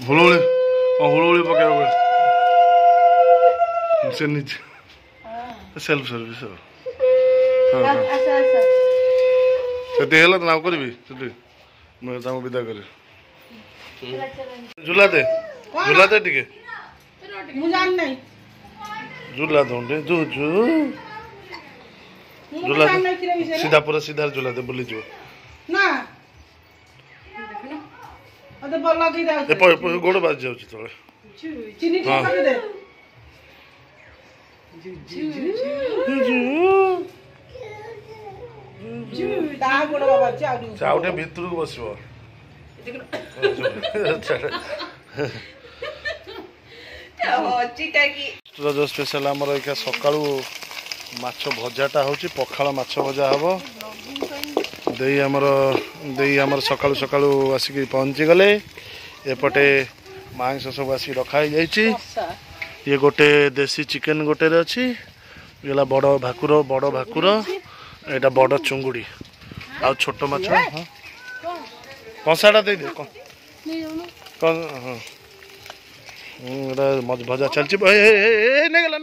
हुलुहुली हुलुहुली पकाइबो से नीचे self service सेठी हेला नाव करबी सेठी मैं ताऊ विदा करे झूला दे टिके मु जान नहीं झूला दे जू झूला सीधा पूरा सीधा झूला दे बुली जो ना अदे बल्ला दी दे गोड़ बाज जाउ तळे चीनी ठीक कर दे ता गोड़ बाबा चाउटे भितर को बसबो रज स्पेशल आमर एका सकाळू माछ भजाटा होची पखाळ माछ भजा हबो देई आमर सकाळू सकाळू आसिक पहुंची गले एपटे मांस सब आसिक रखा जाइछि ये गोटे देसी चिकेन गोटे रे अछि एला बड़ भाकुर एटा बड़ चुंगुड़ी आ छोट माछ कंसाटा दे दे कौन हां भजा चलछि ने गला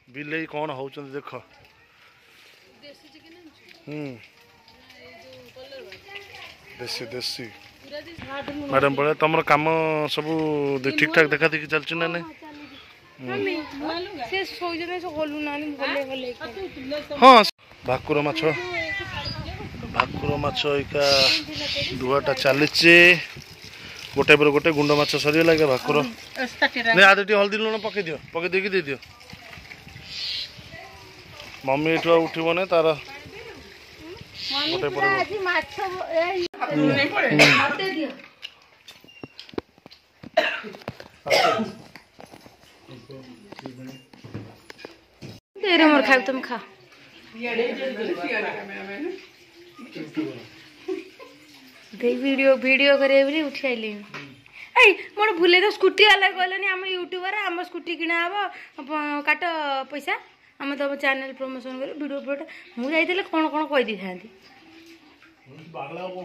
बिले कौन होउछन देख देसी चिकेन देसी मैडम बोले तुम काम सब ठीक ठाक देखा देखी चलछि ना नहीं हाँ भाकुर माछ इका दुआटा चलीचे गोटे पर गोटे गुंड माछ सरीगला क्या भाकुर नहीं आदि हल्दी लुण पकई दियो पकई देकी दे दियो मम्मी एठु उठिबो ने तार गोटे पर तेरे मोर खाओ तुम खा देख वीडियो करे बोली उठी आइले ए मोर भूले तो स्कूटी वाला कहलनी हम यूट्यूबर हम स्कूटी किना हबो काट पैसा हम तो चैनल प्रमोशन कर वीडियो प्रोट मु जाइतले कोन कोन कहि दी थांती बागला को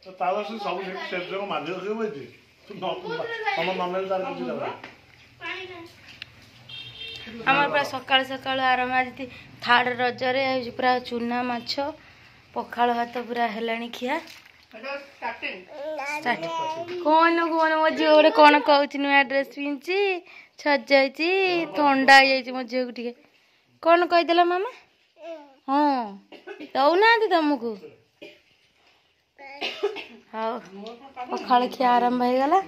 तो तावा से सब सेट जगह माजे से बइती तू हम नॉर्मल तार कुछ दबा हमार पूरा सकाळ सकाळ आराम आज थार्ड रज रे पूरा चूना माछ पखाळ भात पूरा हेलाणी खिया कौन मो झील गोटे कौन कहूँ नुआ ड्रेस पिंधि सजाई थंडा हो झील को टे कौन कहीदेल मामा हाँ दौना तुमको हाँ पखाड़ खिया आरंभ हो गला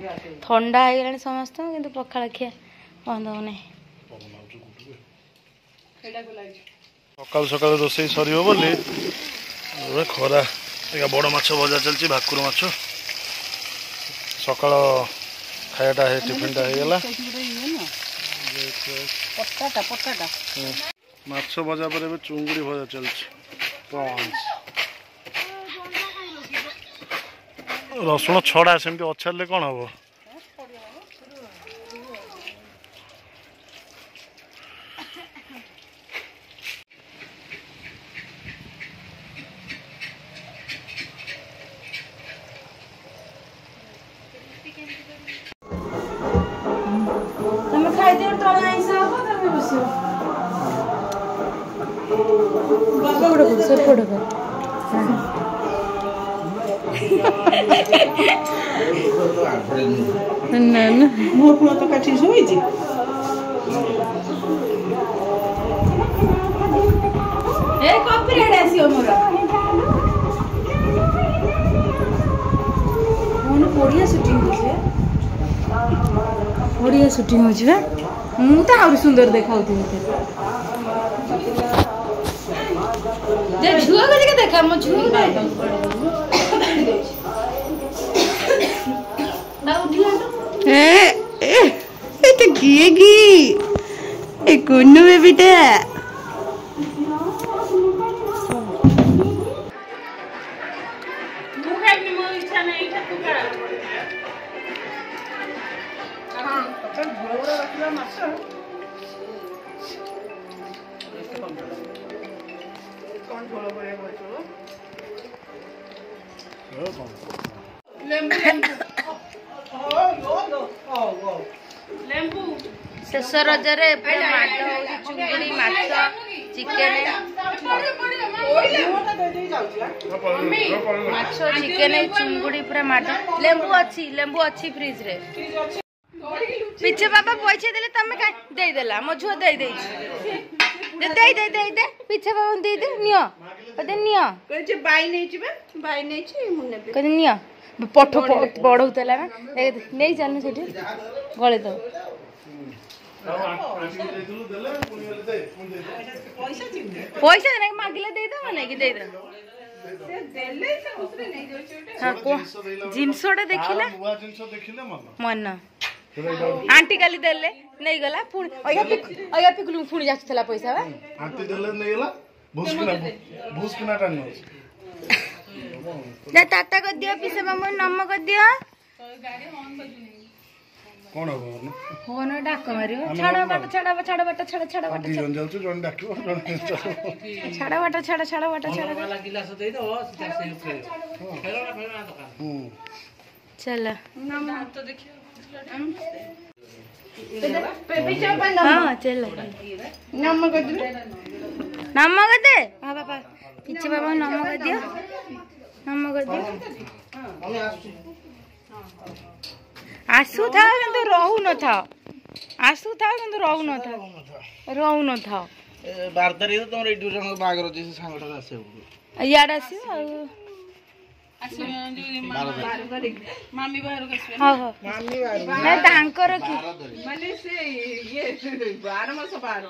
थंडा हो गला समस्त कि पखाड़ खिया बंद हो ना सकाल सकाल रोसई सर बोली खरा एक बड़ माछ भजा चलती भाकुर माछ सकाल खायाटा है टिफिनटा हो गला माछ भजा पर चुंगुड़ी भजा चलती रसुण छड़ा सेमती अच्छे कौन हम मो पुआ तो काठी सोइछि ए कॉपीराइट आसियो मोरा मोन कोरिया शूटिंग होछे कोरिया शूटिंग होछे बा मु तो और सुंदर देखाउती मते जे झुआ के देखा मो झुआ दे ना उठिया तो किएगी ए कोन्नू बेटा ଶେଷ ରଜରେ ପୁରା ମାଡ଼ ହଉଛି ଚୁଙ୍ଗୁଡ଼ି ମାଛ ଚିକେନ ମାଛ ଚିକେନ ଚୁଙ୍ଗୁଡ଼ି ପୁରା ମାଡ଼ ଲେମ୍ବୁ ଅଛି ଫ୍ରିଜରେ ପିଛେ ବାବା ପଇସା ଦେଲେ ତମେ ଦେଇଦେଲା ମୋ ଝୁଅ ଦେଇଦେଇଛି ଦେ ପିଛେ ବାବା ଦେଇଦେ ନିଅ ନିଅ ନିଅ ପଠ ବଢଉଥିଲା ନା ନେଇ ଚାଲୁ ସେଠି ଗଳେଇ ଦବ ପଇସା ମାଗିଲେ ଦେଇଦବ ନାଇକି ଦେଇଦବ ଜିନିଷଟା ଦେଖିଲା ମନ आंटी काली देले नहीं गला पुणी अया पिकुलु पुणी जाचला पैसा बा आंटी देले नहीं गला भूसकिना टान ना टाटा कर दियो पिसे मामू नम कर दियो कोन हो फोन डाक मारियो छाड़ा बाट छाड़ा बाट छाड़ा बाट दी जन जाउछु जन डाकियो छाड़ा बाट छाड़ा वाला गिलास दे दो सीधा से फेरो ना दुकान चल नाम तो देखियो हाँ चल नम कर दे हाँ बाबा पीछे बाबा नम कर दियो आसु था किंतु रहू न था रहू न था 12 तारिख तमर एडू जन बागर जे सांगटा आसे याड आसी मामी बाहर का हाँ हाँ नहीं तांकर की माने से ये 12 मास 12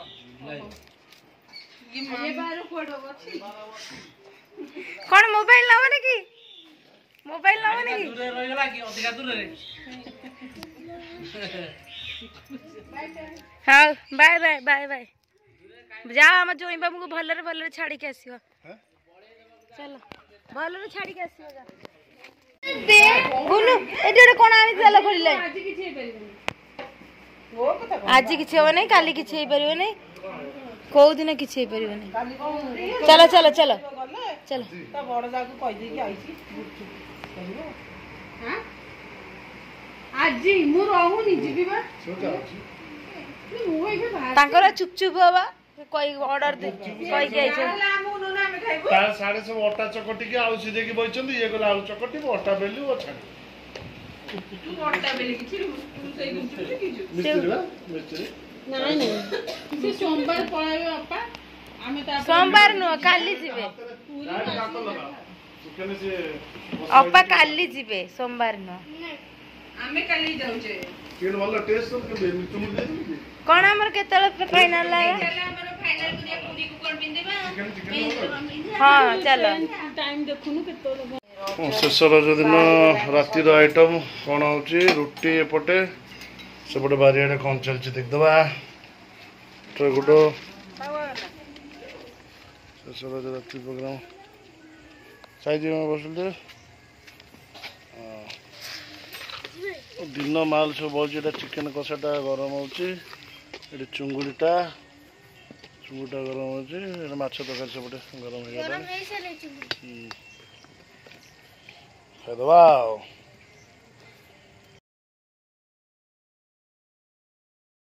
ये बाहर कोड अछि कौन मोबाइल लावा की दूर रह गला कि अधिका दूर रे हाँ बाय जाओ हम जोई बाबू को भलरे छाड़ी के आसियो चलो भलरे छाड़ी के आसियो जा दे बुनु एटे कोन आनी चला खोलिले आज किछि हो नहीं काली किछि हे परियो नहीं को दिन किछि हे परियो नहीं चलो तो बड़ जागु कहि दे कि आइसी हां आज मु रहूनी जीबी बा तांकर चुप बाबा कोई ऑर्डर दे कोई के आइछ तार साडे सब अटा चकटी के आउ सिधे की बइचंदी ये गला आलू चकटी अटा बेली ओ छाड़ी तू अटा बेली कि तू सही मिस्त्री नहीं से सोमवार पळावे अपा आमे ता सोमवार नो काली जीवे चिकन से अपा काली जीवे सोमवार नो आमे काली जाउ छे केन वाला टेस्ट सब के तुम दे दी कोन हमर केतल फाइनल ला हमर फाइनल दुनिया पूरी को कोन बिंदेबा हां चलो टाइम देखुनु केतो शेष रज दिन रातिर आइटम कौन हो रुटी एपटे सेपटे बारियाड़े कौन चलती देखदबा गुड शेष रज राति प्रोग्राम साइज में बसुले दिन माल सब बहुत चिकेन कषाटा गरम हो चुंगुड़ीटा गरम हो माछ तरकारी सेपटे गरम हो खाइदबा।